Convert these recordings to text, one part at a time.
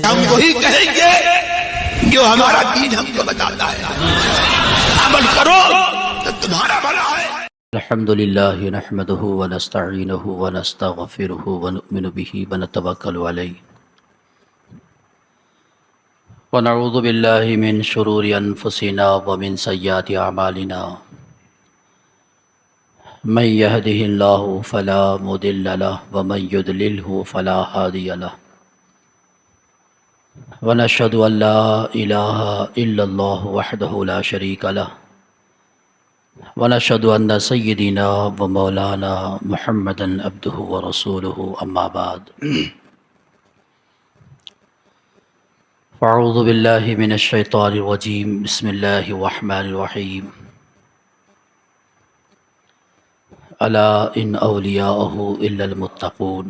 ہم وہی کہیں گے جو ہمارا دین ہم کو بتاتا ہے، عمل کرو تو تمہارا بھلا ہے۔ الحمد لله نحمده ونستعينه ونستغفره ونؤمن به ونتوكل عليه ونعوذ بالله من شرور أنفسنا ومن سيئات أعمالنا من يهده الله فلا مضل له ومن يضلله فلا هادي له ونشهد أن لا إله إلا الله وحده لا شريك له ونشهد أن سيدنا ومولانا محمدا عبده ورسوله أما بعد فأعوذ بالله من الشيطان الرجيم بسم الله الرحمن الرحيم ألا إن أولياءه إلا المتقون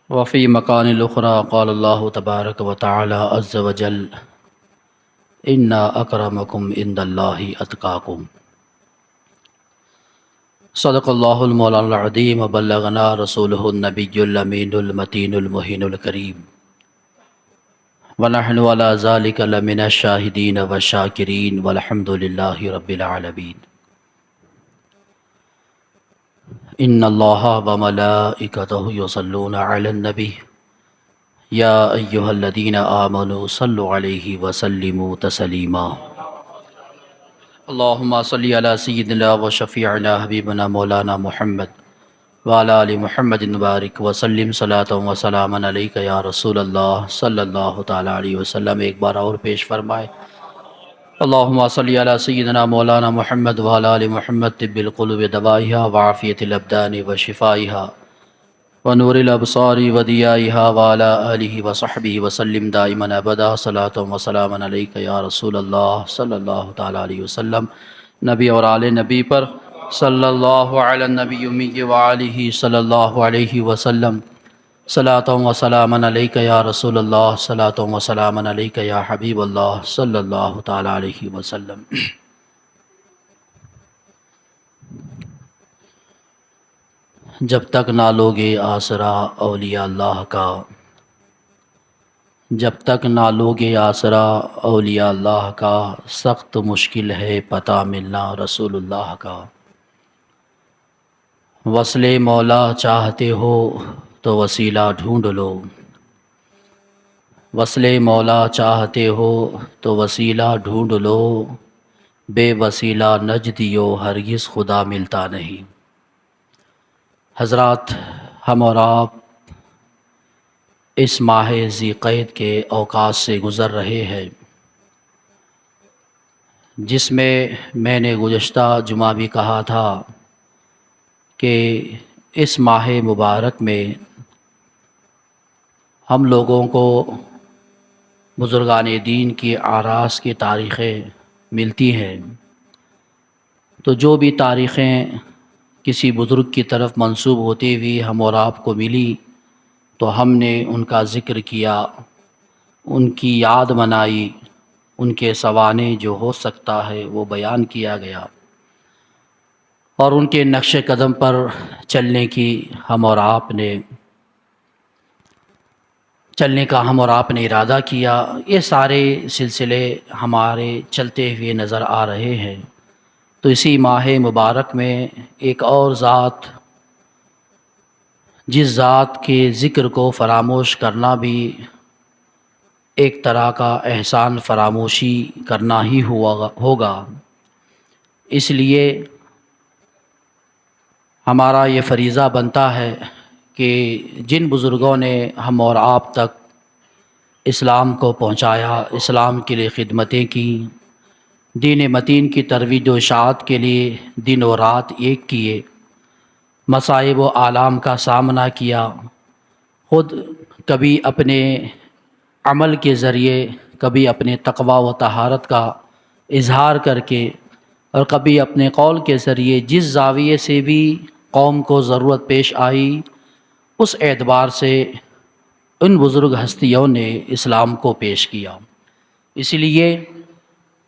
وفي مكان الأخرى قال الله تبارك وتعالى عز وجل إن أكرمكم عند الله أتقاكم صدق الله المولانا العظيم وبلغنا رسوله النبي الأمين المتين المهين الكريم ونحن على ذلك لمن الشاهدين والشاكرين والحمد لله رب العالمين إن الله وملائكته يصلون على النبي يا أيها الذين آمنوا صلوا عليه وسلموا تسليما اللهم صل على سيدنا وشفيعنا حبيبنا مولانا محمد وعلى آل محمد وبارك وسلم صلاة وسلاما عليك يا رسول الله صلی اللہ تعالیٰ علیہ وسلم۔ ایک بار اور پیش فرمائے اللهم صل على سيدنا مولانا محمد وعلى آل محمد طب القلوب دوائها وعافية الأبدان وشفائها ونور الأبصار وضيائها وعلى آله وصحبه وسلم دائما أبدا صلاة وسلاما عليك يا رسول الله صلی اللہ تعالیٰ علیہ وسلم۔ نبی اور آل نبی پر صلی اللہ علی النبی امی وآلہ صلی اللہ علیہ وسلم صلاة وسلاما علیک یا رسول اللہ صلاة وسلاما علیک یا حبیب اللہ صلی اللہ تعالیٰ علیہ وسلم۔ جب تک نہ لوگے آسرا اولیاء اللہ کا، جب تک نہ لوگے آسرا اولیاء اللہ کا، سخت مشکل ہے پتہ ملنا رسول اللہ کا۔ وصل مولا چاہتے ہو تو وسیلہ ڈھونڈ لو، وصل مولا چاہتے ہو تو وسیلہ ڈھونڈ لو، بے وسیلہ نجدیو ہرگز خدا ملتا نہیں۔ حضرات، ہم اور آپ اس ماہ ذی قعد کے اوقات سے گزر رہے ہیں، جس میں میں نے گزشتہ جمعہ بھی کہا تھا کہ اس ماہ مبارک میں ہم لوگوں کو بزرگان دین کی اعراس کی تاریخیں ملتی ہیں، تو جو بھی تاریخیں کسی بزرگ کی طرف منسوب ہوتی ہوئی ہم اور آپ کو ملی تو ہم نے ان کا ذکر کیا، ان کی یاد منائی، ان کے سوانح جو ہو سکتا ہے وہ بیان کیا گیا، اور ان کے نقش قدم پر چلنے کا ہم اور آپ نے ارادہ کیا۔ یہ سارے سلسلے ہمارے چلتے ہوئے نظر آ رہے ہیں۔ تو اسی ماہ مبارک میں ایک اور ذات، جس ذات کے ذکر کو فراموش کرنا بھی ایک طرح کا احسان فراموشی کرنا ہی ہوگا، اس لیے ہمارا یہ فریضہ بنتا ہے کہ جن بزرگوں نے ہم اور آپ تک اسلام کو پہنچایا، اسلام کے لیے خدمتیں کی، دین متین کی ترویج و اشاعت کے لیے دن و رات ایک کیے، مصائب و آلام کا سامنا کیا، خود کبھی اپنے عمل کے ذریعے، کبھی اپنے تقوی و طہارت کا اظہار کر کے، اور کبھی اپنے قول کے ذریعے جس زاویے سے بھی قوم کو ضرورت پیش آئی، اس اعتبار سے ان بزرگ ہستیوں نے اسلام کو پیش کیا۔ اس لیے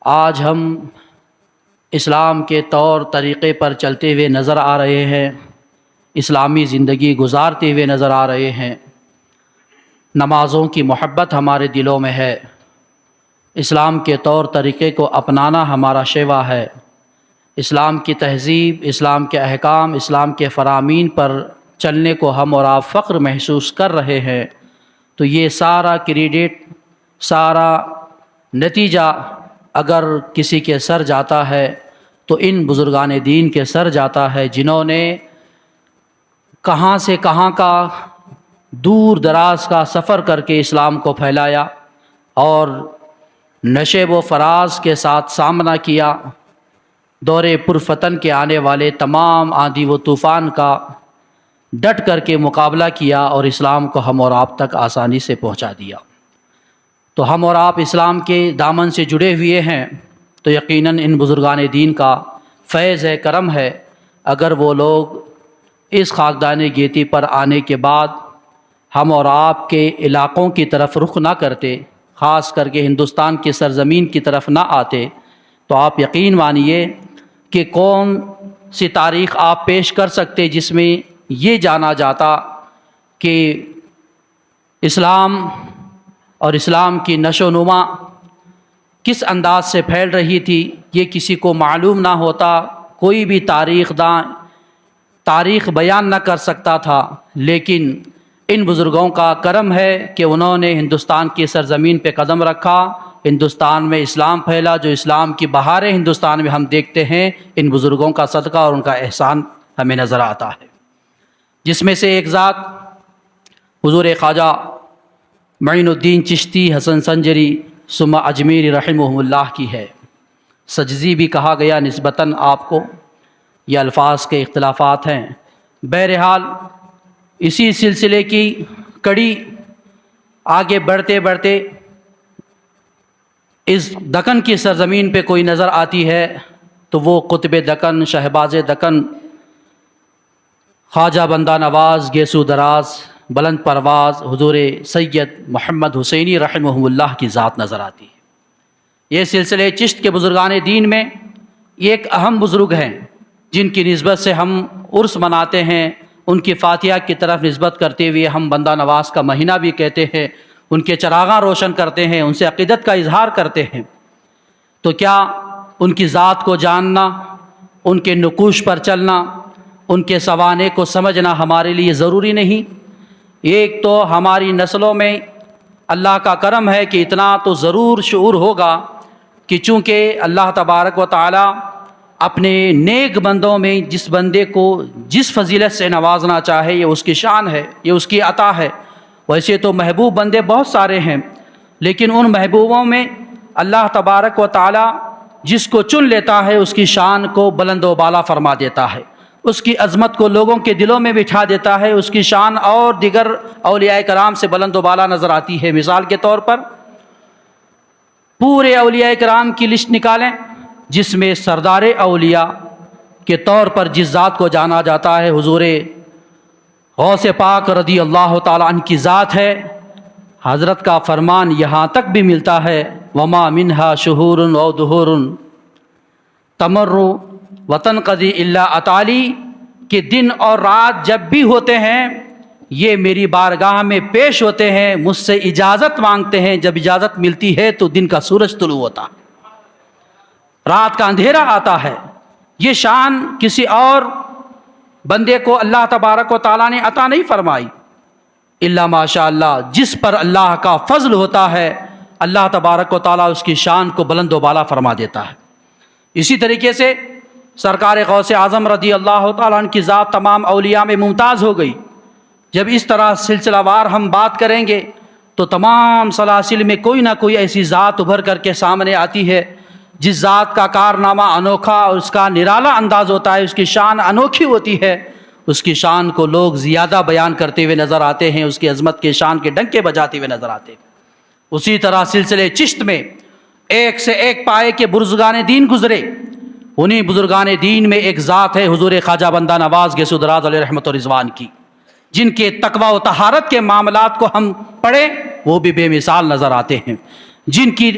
آج ہم اسلام کے طور طریقے پر چلتے ہوئے نظر آ رہے ہیں، اسلامی زندگی گزارتے ہوئے نظر آ رہے ہیں، نمازوں کی محبت ہمارے دلوں میں ہے، اسلام کے طور طریقے کو اپنانا ہمارا شیوا ہے، اسلام کی تہذیب، اسلام کے احکام، اسلام کے فرامین پر چلنے کو ہم اور آپ فخر محسوس کر رہے ہیں، تو یہ سارا کریڈٹ، سارا نتیجہ اگر کسی کے سر جاتا ہے تو ان بزرگان دین کے سر جاتا ہے، جنہوں نے کہاں سے کہاں کا دور دراز کا سفر کر کے اسلام کو پھیلایا اور نشیب و فراز کے ساتھ سامنا کیا، دور پرفتن کے آنے والے تمام آندھی و طوفان کا ڈٹ کر کے مقابلہ کیا اور اسلام کو ہم اور آپ تک آسانی سے پہنچا دیا۔ تو ہم اور آپ اسلام کے دامن سے جڑے ہوئے ہیں، تو یقیناً ان بزرگان دین کا فیض ہے، کرم ہے۔ اگر وہ لوگ اس خاکدان گیتی پر آنے کے بعد ہم اور آپ کے علاقوں کی طرف رخ نہ کرتے، خاص کر کے ہندوستان کی سرزمین کی طرف نہ آتے، تو آپ یقین مانیے کہ کون سی تاریخ آپ پیش کر سکتے جس میں یہ جانا جاتا کہ اسلام اور اسلام کی نشو و نما کس انداز سے پھیل رہی تھی، یہ کسی کو معلوم نہ ہوتا، کوئی بھی تاریخ داں تاریخ بیان نہ کر سکتا تھا۔ لیکن ان بزرگوں کا کرم ہے کہ انہوں نے ہندوستان کی سرزمین پہ قدم رکھا، ہندوستان میں اسلام پھیلا، جو اسلام کی بہاریں ہندوستان میں ہم دیکھتے ہیں، ان بزرگوں کا صدقہ اور ان کا احسان ہمیں نظر آتا ہے، جس میں سے ایک ذات حضور خواجہ معین الدین چشتی حسن سنجری ثم اجمیری رحمہ اللہ کی ہے۔ سجزی بھی کہا گیا نسبتاً آپ کو، یہ الفاظ کے اختلافات ہیں۔ بہرحال اسی سلسلے کی کڑی آگے بڑھتے بڑھتے اس دکن کی سرزمین پہ کوئی نظر آتی ہے تو وہ قطب دکن، شہباز دکن، خواجہ بندہ نواز، گیسو دراز، بلند پرواز حضور سید محمد حسینی رحمہ اللہ کی ذات نظر آتی ہے۔ یہ سلسلے چشت کے بزرگان دین میں ایک اہم بزرگ ہیں جن کی نسبت سے ہم عرس مناتے ہیں، ان کی فاتحہ کی طرف نسبت کرتے ہوئے ہم بندہ نواز کا مہینہ بھی کہتے ہیں، ان کے چراغاں روشن کرتے ہیں، ان سے عقیدت کا اظہار کرتے ہیں۔ تو کیا ان کی ذات کو جاننا، ان کے نقوش پر چلنا، ان کے سوانے کو سمجھنا ہمارے لیے ضروری نہیں؟ ایک تو ہماری نسلوں میں اللہ کا کرم ہے کہ اتنا تو ضرور شعور ہوگا کہ چونکہ اللہ تبارک و تعالی اپنے نیک بندوں میں جس بندے کو جس فضیلت سے نوازنا چاہے، یہ اس کی شان ہے، یہ اس کی عطا ہے۔ ویسے تو محبوب بندے بہت سارے ہیں، لیکن ان محبوبوں میں اللہ تبارک و تعالی جس کو چن لیتا ہے اس کی شان کو بلند و بالا فرما دیتا ہے، اس کی عظمت کو لوگوں کے دلوں میں بٹھا دیتا ہے، اس کی شان اور دیگر اولیاء کرام سے بلند و بالا نظر آتی ہے۔ مثال کے طور پر پورے اولیاء کرام کی لسٹ نکالیں، جس میں سردار اولیاء کے طور پر جس ذات کو جانا جاتا ہے حضور غوث پاک رضی اللہ تعالیٰ عنہ کی ذات ہے۔ حضرت کا فرمان یہاں تک بھی ملتا ہے، وما منہا شہور و دہور تمر وتنقضی الا اتالی، کہ دن اور رات جب بھی ہوتے ہیں یہ میری بارگاہ میں پیش ہوتے ہیں، مجھ سے اجازت مانگتے ہیں، جب اجازت ملتی ہے تو دن کا سورج طلوع ہوتا ہے، رات کا اندھیرا آتا ہے۔ یہ شان کسی اور بندے کو اللہ تبارک و تعالیٰ نے عطا نہیں فرمائی، الا ماشاء اللہ، جس پر اللہ کا فضل ہوتا ہے اللہ تبارک و تعالیٰ اس کی شان کو بلند و بالا فرما دیتا ہے۔ اسی طریقے سے سرکار غوث اعظم رضی اللہ تعالیٰ عنہ کی ذات تمام اولیاء میں ممتاز ہو گئی۔ جب اس طرح سلسلہ وار ہم بات کریں گے تو تمام سلاسل میں کوئی نہ کوئی ایسی ذات ابھر کر کے سامنے آتی ہے جس ذات کا کارنامہ انوکھا اور اس کا نرالا انداز ہوتا ہے، اس کی شان انوکھی ہوتی ہے، اس کی شان کو لوگ زیادہ بیان کرتے ہوئے نظر آتے ہیں، اس کی عظمت کے شان کے ڈنکے بجاتے ہوئے نظر آتے ہیں۔ اسی طرح سلسلے چشت میں ایک سے ایک پائے کے بزرگان دین گزرے، انہی بزرگان دین میں ایک ذات ہے حضور خواجہ بندہ نواز گیسو دراز علیہ رحمت و رضوان کی، جن کے تقوی و طہارت کے معاملات کو ہم پڑھیں وہ بھی بے مثال نظر آتے ہیں، جن کی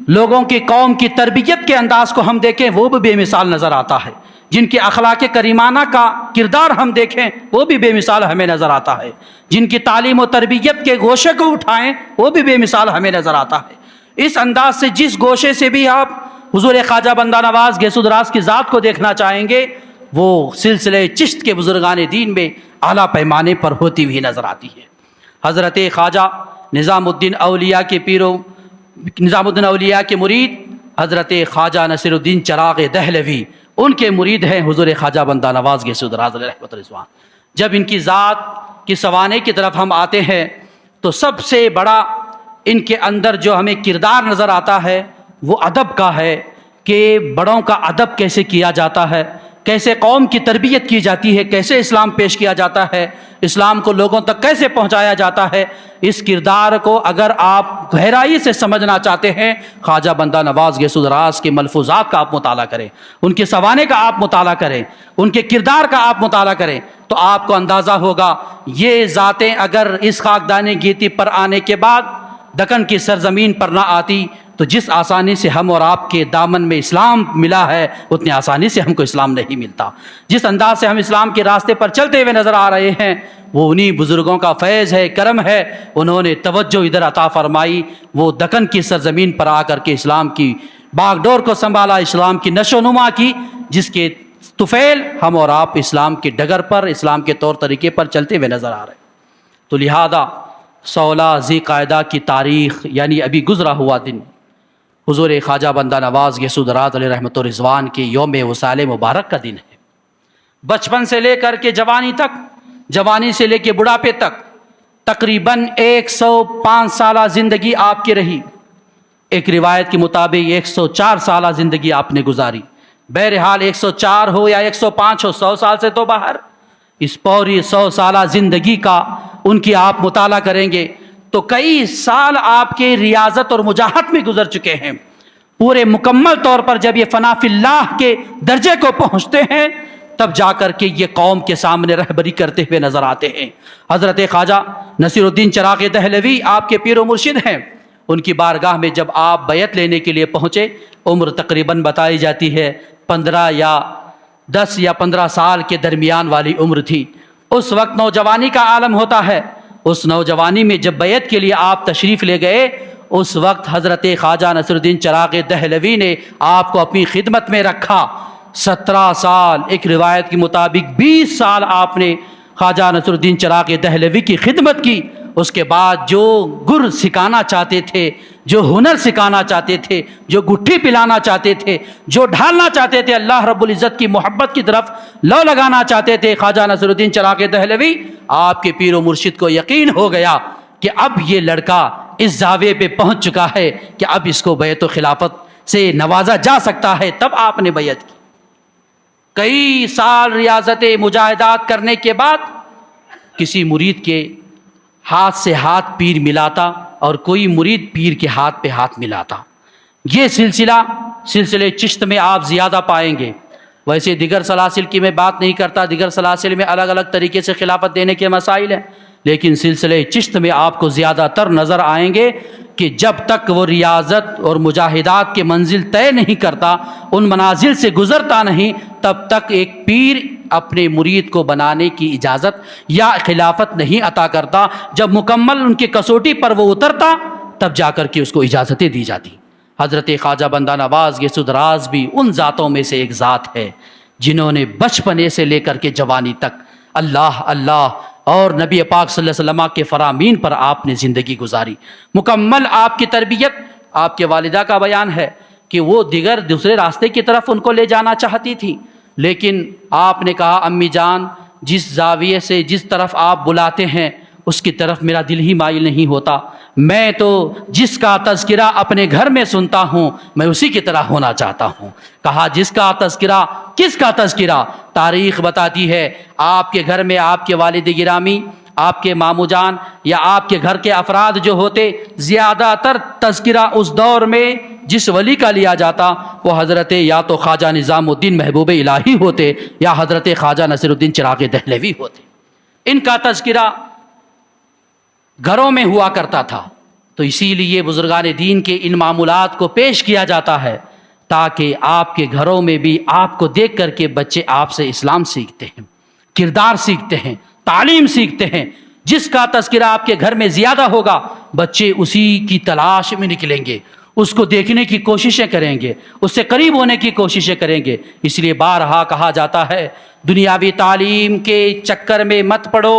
لوگوں کی قوم کی تربیت کے انداز کو ہم دیکھیں وہ بھی بے مثال نظر آتا ہے، جن کے اخلاق کریمانہ کا کردار ہم دیکھیں وہ بھی بے مثال ہمیں نظر آتا ہے، جن کی تعلیم و تربیت کے گوشے کو اٹھائیں وہ بھی بے مثال ہمیں نظر آتا ہے۔ اس انداز سے جس گوشے سے بھی آپ حضور خواجہ بندہ نواز گیسو دراز کی ذات کو دیکھنا چاہیں گے وہ سلسلے چشت کے بزرگان دین میں اعلیٰ پیمانے پر ہوتی ہوئی نظر آتی ہے۔ حضرت خواجہ نظام الدین اولیاء کے مرید حضرت خواجہ نصیر الدین چراغ دہلوی ان کے مرید ہیں حضور خواجہ بندہ نواز گیسو دراز علیہ رحمۃ رضوان۔ جب ان کی ذات کی سوانے کی طرف ہم آتے ہیں تو سب سے بڑا ان کے اندر جو ہمیں کردار نظر آتا ہے وہ ادب کا ہے کہ بڑوں کا ادب کیسے کیا جاتا ہے، کیسے قوم کی تربیت کی جاتی ہے، کیسے اسلام پیش کیا جاتا ہے، اسلام کو لوگوں تک کیسے پہنچایا جاتا ہے۔ اس کردار کو اگر آپ گہرائی سے سمجھنا چاہتے ہیں خواجہ بندہ نواز گیسو دراز کے ملفوظات کا آپ مطالعہ کریں، ان کے سوانے کا آپ مطالعہ کریں، ان کے کردار کا آپ مطالعہ کریں تو آپ کو اندازہ ہوگا یہ ذاتیں اگر اس خاکدان گیتی پر آنے کے بعد دکن کی سرزمین پر نہ آتی تو جس آسانی سے ہم اور آپ کے دامن میں اسلام ملا ہے اتنی آسانی سے ہم کو اسلام نہیں ملتا۔ جس انداز سے ہم اسلام کے راستے پر چلتے ہوئے نظر آ رہے ہیں وہ انہی بزرگوں کا فیض ہے، کرم ہے، انہوں نے توجہ ادھر عطا فرمائی، وہ دکن کی سرزمین پر آ کر کے اسلام کی باغ ڈور کو سنبھالا، اسلام کی نشو و نما کی، جس کے طفیل ہم اور آپ اسلام کے ڈگر پر، اسلام کے طور طریقے پر چلتے ہوئے نظر آ رہے ہیں۔ تو لہذا 16 ذی قعدہ کی تاریخ یعنی ابھی گزرا ہوا دن حضور خواجہ بندہ نواز گیسو دراز علیہ رحمۃ رضوان کے یوم وصال مبارک کا دن ہے۔ بچپن سے لے کر کے جوانی تک، جوانی سے لے کے بڑھاپے تک تقریباً 105 سالہ زندگی آپ کی رہی۔ ایک روایت کے مطابق 104 سالہ زندگی آپ نے گزاری۔ بہرحال 104 ہو یا 105 ہو، 100 سال سے تو باہر، اس پوری 100 سالہ زندگی کا ان کی آپ مطالعہ کریں گے تو کئی سال آپ کے ریاضت اور مجاہد میں گزر چکے ہیں۔ پورے مکمل طور پر جب یہ فنا فی اللہ کے درجے کو پہنچتے ہیں تب جا کر کے یہ قوم کے سامنے رہبری کرتے ہوئے نظر آتے ہیں۔ حضرت خواجہ نصیر الدین چراغ دہلوی آپ کے پیر و مرشد ہیں۔ ان کی بارگاہ میں جب آپ بیعت لینے کے لیے پہنچے، عمر تقریباً بتائی جاتی ہے 10 یا 15 سال کے درمیان والی عمر تھی۔ اس وقت نوجوانی کا عالم ہوتا ہے۔ اس نوجوانی میں جب بیعت کے لیے آپ تشریف لے گئے اس وقت حضرت خواجہ نصیر الدین چراغ دہلوی نے آپ کو اپنی خدمت میں رکھا۔ 17 سال، ایک روایت کے مطابق 20 سال آپ نے خواجہ نصیر الدین چراغ دہلوی کی خدمت کی۔ اس کے بعد جو گر سکھانا چاہتے تھے، جو ہنر سکھانا چاہتے تھے، جو گٹھی پلانا چاہتے تھے، جو ڈھالنا چاہتے تھے، اللہ رب العزت کی محبت کی طرف لو لگانا چاہتے تھے خواجہ نصیر الدین چراغ دہلوی، آپ کے پیر و مرشد کو یقین ہو گیا کہ اب یہ لڑکا اس زاویے پہ پہنچ چکا ہے کہ اب اس کو بیعت و خلافت سے نوازا جا سکتا ہے۔ تب آپ نے بیعت کی۔ کئی سال ریاضت مجاہدات کرنے کے بعد کسی مرید کے ہاتھ سے ہاتھ پیر ملاتا اور کوئی مرید پیر کے ہاتھ پہ ہاتھ ملاتا۔ یہ سلسلے چشت میں آپ زیادہ پائیں گے۔ ویسے دیگر سلاسل کی میں بات نہیں کرتا، دیگر سلاسل میں الگ الگ طریقے سے خلافت دینے کے مسائل ہیں، لیکن سلسلے چشت میں آپ کو زیادہ تر نظر آئیں گے کہ جب تک وہ ریاضت اور مجاہدات کے منزل طے نہیں کرتا، ان منازل سے گزرتا نہیں، تب تک ایک پیر اپنے مرید کو بنانے کی اجازت یا خلافت نہیں عطا کرتا۔ جب مکمل ان کی کسوٹی پر وہ اترتا تب جا کر کے اس کو اجازتیں دی جاتی۔ حضرت خواجہ بندہ نواز گیسو دراز بھی ان ذاتوں میں سے ایک ذات ہے جنہوں نے بچپنے سے لے کر کے جوانی تک اللہ اللہ اور نبی پاک صلی اللہ علیہ وسلم کے فرامین پر آپ نے زندگی گزاری۔ مکمل آپ کی تربیت، آپ کے والدہ کا بیان ہے کہ وہ دوسرے راستے کی طرف ان کو لے جانا چاہتی تھی، لیکن آپ نے کہا امی جان جس زاویے سے جس طرف آپ بلاتے ہیں اس کی طرف میرا دل ہی مائل نہیں ہوتا، میں تو جس کا تذکرہ اپنے گھر میں سنتا ہوں میں اسی کی طرح ہونا چاہتا ہوں۔ کہا جس کا تذکرہ، کس کا تذکرہ؟ تاریخ بتاتی ہے آپ کے گھر میں آپ کے والد گرامی، آپ کے مامو جان یا آپ کے گھر کے افراد جو ہوتے، زیادہ تر تذکرہ اس دور میں جس ولی کا لیا جاتا وہ حضرت یا تو خواجہ نظام الدین محبوب الہی ہوتے یا حضرت خواجہ نصیر الدین چراغ دہلوی ہوتے۔ ان کا تذکرہ گھروں میں ہوا کرتا تھا، تو اسی لیے بزرگان دین کے ان معمولات کو پیش کیا جاتا ہے تاکہ آپ کے گھروں میں بھی آپ کو دیکھ کر کے بچے آپ سے اسلام سیکھتے ہیں، کردار سیکھتے ہیں، تعلیم سیکھتے ہیں۔ جس کا تذکرہ آپ کے گھر میں زیادہ ہوگا بچے اسی کی تلاش میں نکلیں گے، اس کو دیکھنے کی کوششیں کریں گے، اس سے قریب ہونے کی کوششیں کریں گے۔ اس لیے بارہا کہا جاتا ہے دنیاوی تعلیم کے چکر میں مت پڑو،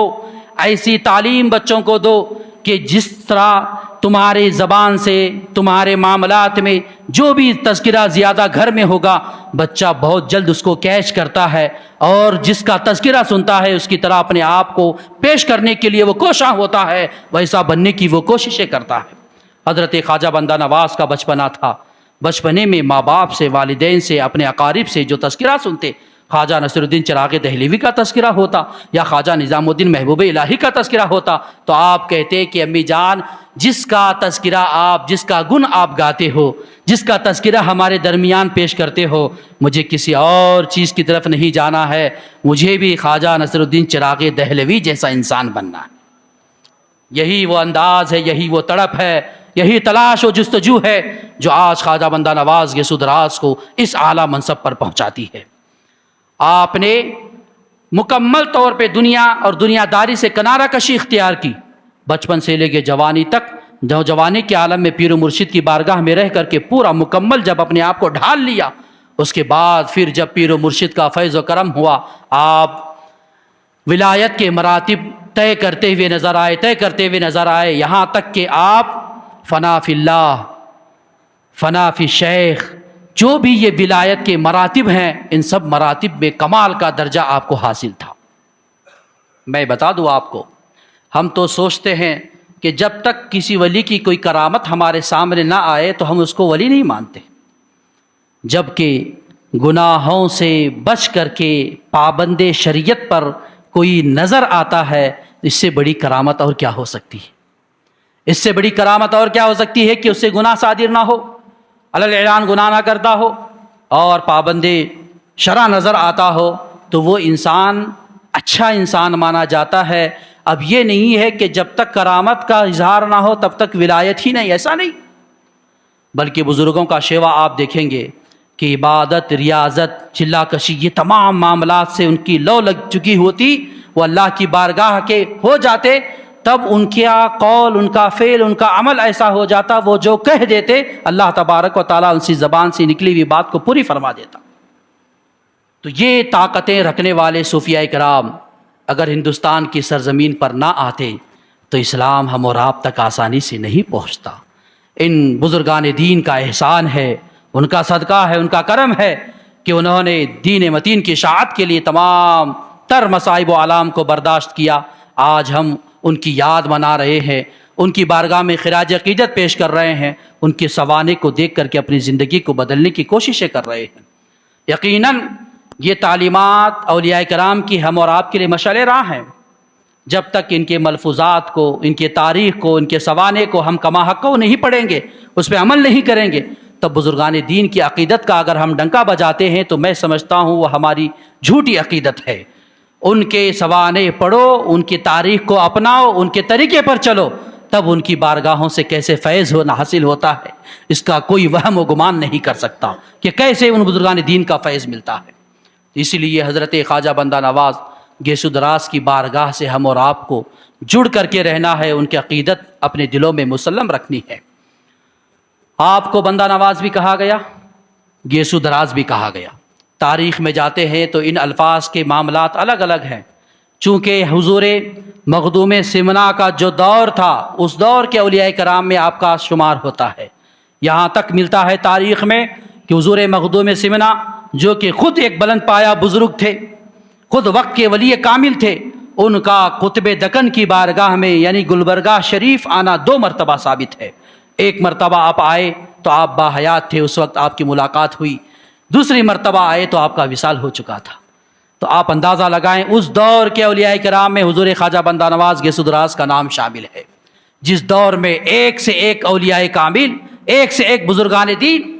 ایسی تعلیم بچوں کو دو کہ جس طرح تمہارے زبان سے تمہارے معاملات میں جو بھی تذکرہ زیادہ گھر میں ہوگا بچہ بہت جلد اس کو کیچ کرتا ہے، اور جس کا تذکرہ سنتا ہے اس کی طرح اپنے آپ کو پیش کرنے کے لیے وہ کوشاں ہوتا ہے، ویسا بننے کی وہ کوششیں کرتا ہے۔ حضرت خواجہ بندہ نواز کا بچپنا تھا، بچپنے میں ماں باپ سے، والدین سے، اپنے اقارب سے جو تذکرہ سنتے، خواجہ نصر الدین چراغ دہلوی کا تذکرہ ہوتا یا خواجہ نظام الدین محبوب الہی کا تذکرہ ہوتا تو آپ کہتے کہ امی جان جس کا تذکرہ آپ، جس کا گن آپ گاتے ہو، جس کا تذکرہ ہمارے درمیان پیش کرتے ہو، مجھے کسی اور چیز کی طرف نہیں جانا ہے، مجھے بھی خواجہ نصر الدین چراغ دہلوی جیسا انسان بننا ہے۔ یہی وہ انداز ہے، یہی وہ تڑپ ہے، یہی تلاش و جستجو ہے جو آج خواجہ بندہ نواز گیسو دراز کو اس اعلیٰ منصب پر پہنچاتی ہے۔ آپ نے مکمل طور پہ دنیا اور دنیا داری سے کنارہ کشی اختیار کی، بچپن سے لے کے جوانی تک، جوانی کے عالم میں پیر و مرشد کی بارگاہ میں رہ کر کے پورا مکمل جب اپنے آپ کو ڈھال لیا، اس کے بعد پھر جب پیر و مرشد کا فیض و کرم ہوا، آپ ولایت کے مراتب طے کرتے ہوئے نظر آئے، یہاں تک کہ آپ فنا فی اللہ، فنا فی شیخ، جو بھی یہ ولایت کے مراتب ہیں ان سب مراتب میں کمال کا درجہ آپ کو حاصل تھا۔ میں بتا دوں آپ کو، ہم تو سوچتے ہیں کہ جب تک کسی ولی کی کوئی کرامت ہمارے سامنے نہ آئے تو ہم اس کو ولی نہیں مانتے، جبکہ گناہوں سے بچ کر کے پابند شریعت پر کوئی نظر آتا ہے، اس سے بڑی کرامت اور کیا ہو سکتی ہے؟ اس سے بڑی کرامت اور کیا ہو سکتی ہے کہ اس سے گناہ صادر نہ ہو، علی الاعلان گناہ نہ کرتا ہو اور پابند شرع نظر آتا ہو تو وہ انسان اچھا انسان مانا جاتا ہے۔ اب یہ نہیں ہے کہ جب تک کرامت کا اظہار نہ ہو تب تک ولایت ہی نہیں، ایسا نہیں، بلکہ بزرگوں کا شیوا آپ دیکھیں گے کہ عبادت، ریاضت، چلا کشی، یہ تمام معاملات سے ان کی لو لگ چکی ہوتی، وہ اللہ کی بارگاہ کے ہو جاتے، تب ان کا قول، ان کا فعل، ان کا عمل ایسا ہو جاتا، وہ جو کہہ دیتے اللہ تبارک و تعالیٰ ان کی زبان سے نکلی ہوئی بات کو پوری فرما دیتا۔ تو یہ طاقتیں رکھنے والے صوفیاء کرام اگر ہندوستان کی سرزمین پر نہ آتے تو اسلام ہم اور آپ تک آسانی سے نہیں پہنچتا۔ ان بزرگان دین کا احسان ہے، ان کا صدقہ ہے، ان کا کرم ہے کہ انہوں نے دین متین کی اشاعت کے لیے تمام تر مصائب و آلام کو برداشت کیا۔ آج ہم ان کی یاد منا رہے ہیں، ان کی بارگاہ میں خراج عقیدت پیش کر رہے ہیں، ان کے سوانح کو دیکھ کر کے اپنی زندگی کو بدلنے کی کوششیں کر رہے ہیں۔ یقیناً یہ تعلیمات اولیاء کرام کی ہم اور آپ کے لیے مشعل راہ ہیں۔ جب تک ان کے ملفوظات کو، ان کے تاریخ کو، ان کے سوانح کو ہم کما حق کو نہیں پڑھیں گے، اس پہ عمل نہیں کریں گے، تب بزرگان دین کی عقیدت کا اگر ہم ڈنکا بجاتے ہیں تو میں سمجھتا ہوں وہ ہماری جھوٹی عقیدت ہے۔ ان کے سوانح پڑھو، ان کی تاریخ کو اپناؤ، ان کے طریقے پر چلو، تب ان کی بارگاہوں سے کیسے فیض حاصل ہوتا ہے اس کا کوئی وہم و گمان نہیں کر سکتا کہ کیسے ان بزرگان دین کا فیض ملتا ہے۔ اسی لیے حضرت خواجہ بندہ نواز گیسو دراز کی بارگاہ سے ہم اور آپ کو جڑ کر کے رہنا ہے، ان کی عقیدت اپنے دلوں میں مسلم رکھنی ہے۔ آپ کو بندہ نواز بھی کہا گیا، گیسو دراز بھی کہا گیا۔ تاریخ میں جاتے ہیں تو ان الفاظ کے معاملات الگ الگ ہیں، چونکہ حضور مخدوم سمنا کا جو دور تھا اس دور کے اولیاء کرام میں آپ کا شمار ہوتا ہے۔ یہاں تک ملتا ہے تاریخ میں کہ حضور مخدوم سمنا جو کہ خود ایک بلند پایہ بزرگ تھے، خود وقت کے ولی کامل تھے، ان کا قطب دکن کی بارگاہ میں یعنی گلبرگہ شریف آنا 2 مرتبہ ثابت ہے۔ ایک مرتبہ آپ آئے تو آپ باحیات تھے، اس وقت آپ کی ملاقات ہوئی، دوسری مرتبہ آئے تو آپ کا وصال ہو چکا تھا۔ تو آپ اندازہ لگائیں اس دور کے اولیاء کرام میں حضور خواجہ بندہ نواز گیسو دراز کا نام شامل ہے، جس دور میں ایک سے ایک اولیاء کامل، ایک سے ایک بزرگان دین،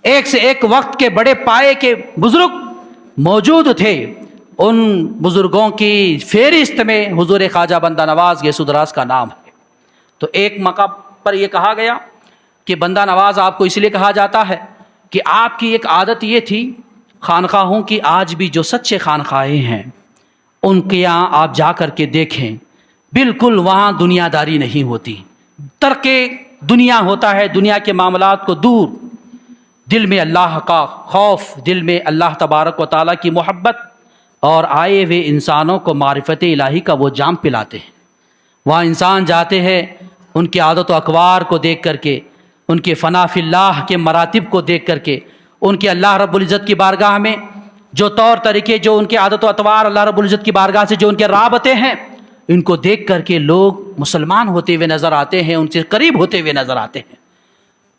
ایک سے ایک وقت کے بڑے پائے کے بزرگ موجود تھے۔ ان بزرگوں کی فہرست میں حضور خواجہ بندہ نواز گیسو دراز کا نام ہے۔ تو ایک موقع پر یہ کہا گیا کہ بندہ نواز آپ کو اس لیے کہا جاتا ہے کہ آپ کی ایک عادت یہ تھی خانقاہوں کی، آج بھی جو سچے خانقاہیں ہیں ان کے یہاں آپ جا کر کے دیکھیں، بالکل وہاں دنیا داری نہیں ہوتی، ترک دنیا ہوتا ہے، دنیا کے معاملات کو دور، دل میں اللہ کا خوف، دل میں اللہ تبارک و تعالیٰ کی محبت، اور آئے ہوئے انسانوں کو معرفت الہی کا وہ جام پلاتے ہیں۔ وہاں انسان جاتے ہیں، ان کی عادت و اقوار کو دیکھ کر کے، ان کے فنا فی اللہ کے مراتب کو دیکھ کر کے، ان کے اللہ رب العزت کی بارگاہ میں جو طور طریقے، جو ان کے عادت و اطوار اللہ رب العزت کی بارگاہ سے جو ان کے رابطے ہیں، ان کو دیکھ کر کے لوگ مسلمان ہوتے ہوئے نظر آتے ہیں، ان سے قریب ہوتے ہوئے نظر آتے ہیں۔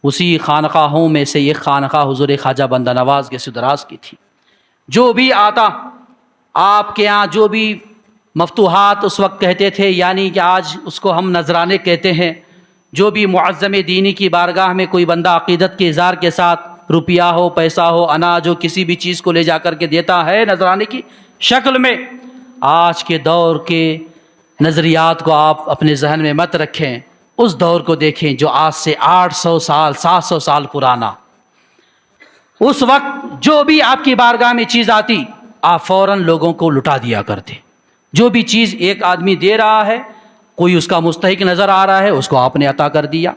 اسی خانقاہوں میں سے ایک خانقاہ حضور خواجہ بندہ نواز کے سدراز کی تھی۔ جو بھی آتا آپ کے ہاں، جو بھی مفتوحات اس وقت کہتے تھے، یعنی کہ آج اس کو ہم نذرانے کہتے ہیں، جو بھی معظم دینی کی بارگاہ میں کوئی بندہ عقیدت کے اظہار کے ساتھ روپیہ ہو، پیسہ ہو، اناج ہو، کسی بھی چیز کو لے جا کر کے دیتا ہے نذرانے کی شکل میں، آج کے دور کے نظریات کو آپ اپنے ذہن میں مت رکھیں، اس دور کو دیکھیں جو آج سے 800 سال 700 سال پرانا۔ اس وقت جو بھی آپ کی بارگاہ میں چیز آتی، آپ فوراً لوگوں کو لٹا دیا کرتے۔ جو بھی چیز ایک آدمی دے رہا ہے، کوئی اس کا مستحق نظر آ رہا ہے، اس کو آپ نے عطا کر دیا۔